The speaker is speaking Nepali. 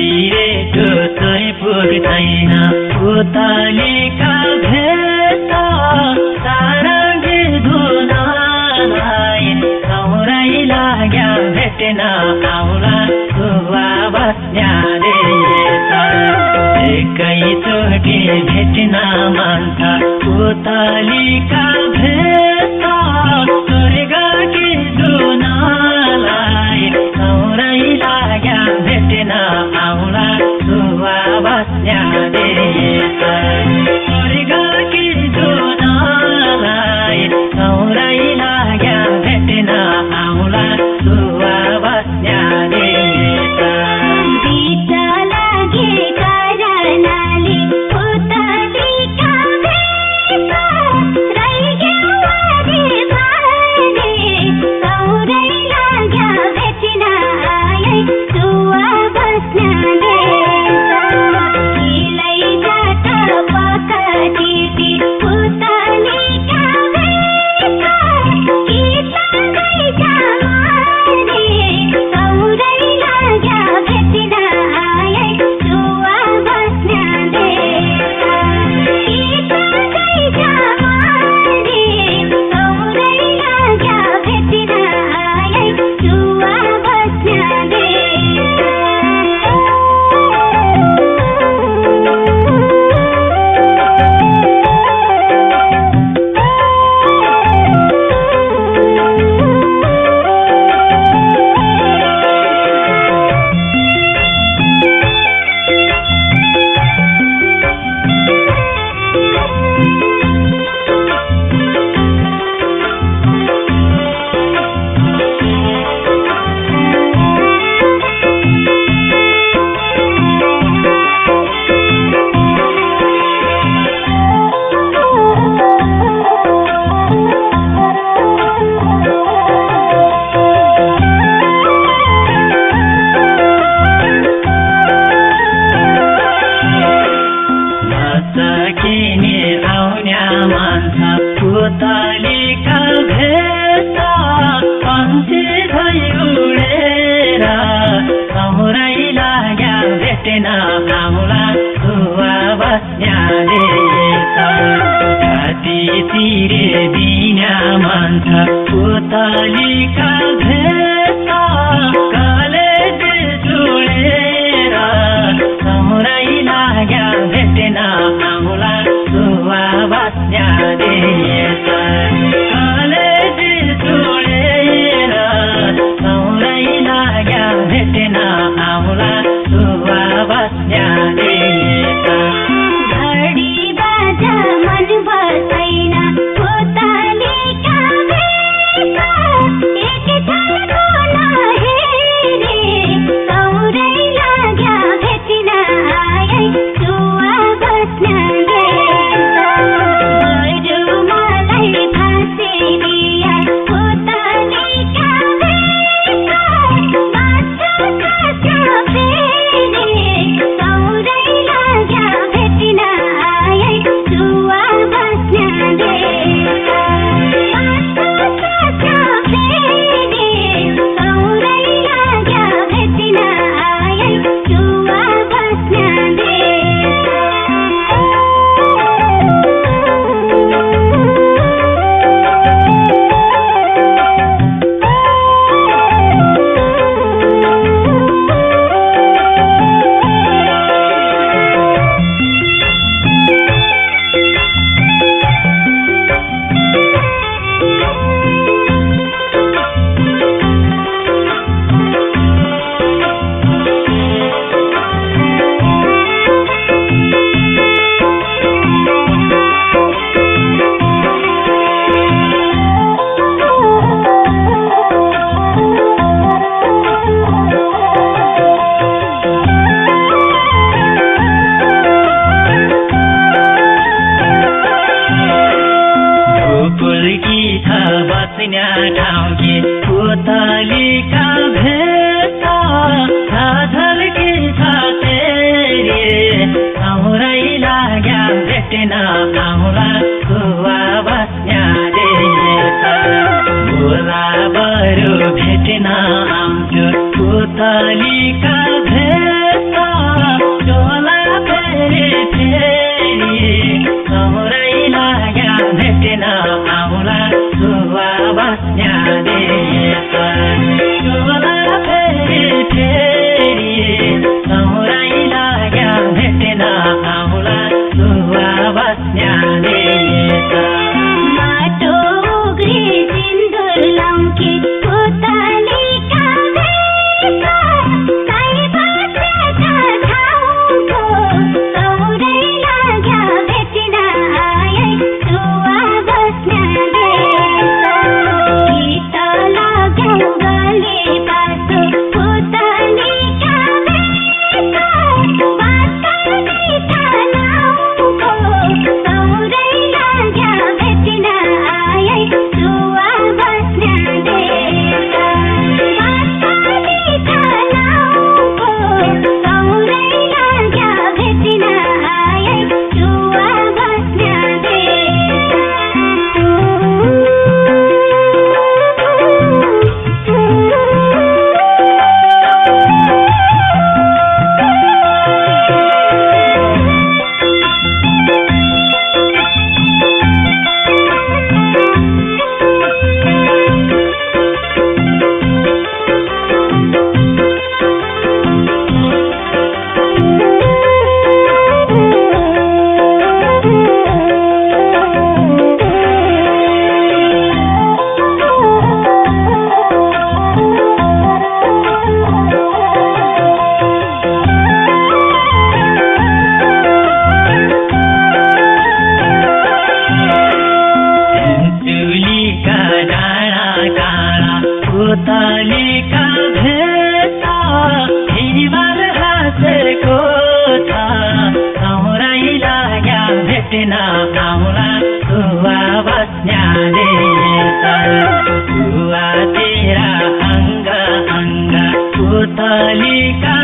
छिरेको तोइ पुग्दैन पुतलीका भेट सारङ्गी धुनलाई सौरै लाग्या भेटेन आउला सुवा बस्या देश एकैचोटि भेटिन मान्छ पुतलीका भेट स्वर्गकी धुनलाई सौरै लाग्या भेटेन आउला सुवा बस्या देश स्वर्गकी धुनलाई सौरै लाग्या भेटेन आउला सुवा बस्या देश बिटा लागे करनाले पुतलीका भेट रैग्यावादे भने सौरै लाग्या भेटिन आए सुवा बस्या देश किलै जात पकटिटी पुतलीका भेट किलै जामारे सौरै लाग्या भेटिन आए सुवा बस्या देश किलै जामारे सौरै लाग्या भेटिन आए सुवा बस्या नसकिने आउन्या मान्छ पुतलीका भेट पन्छी झै उडेर सौरै लाग्या भेटेन आउला सुवा बस्या देश घाँटी चिरे दिन्या मान्छ पुतलीका भेट कलेज जुडेर सौरै लाग्या भेटेन आउला सुवा बस्या देश कलेज जुडेर सौरै लाग्या भेटेन आउला सुवा बस्या देश घडी बाजा मन बस्दैन पुतलीका भेट एक छलको नहेरे सौरै लाग्या भेटिन आए सुवा बस्या देश बरु मलाई फाँसेरिया पुतलीका भेट बाँच्छ कस्या फेरि सौरै लाग्या भेटिन आए सुवा बस्या देश बाँच्छ कस्या फेरि सौरै लाग्या भेटिन आए सुवा बस्या फुल्की छ बस्ने ठाउँ कि पुतलीका भेट झल्की छ तेरी सौरै लाग्या भेटेन आउला सुवा बस्या देश भोला बरु भेटेन आउँछु पुतलीका भेट दिन आउला छुवा बस्न्या देश छुवा तेरा अङ्ग अङ्ग पुतलीका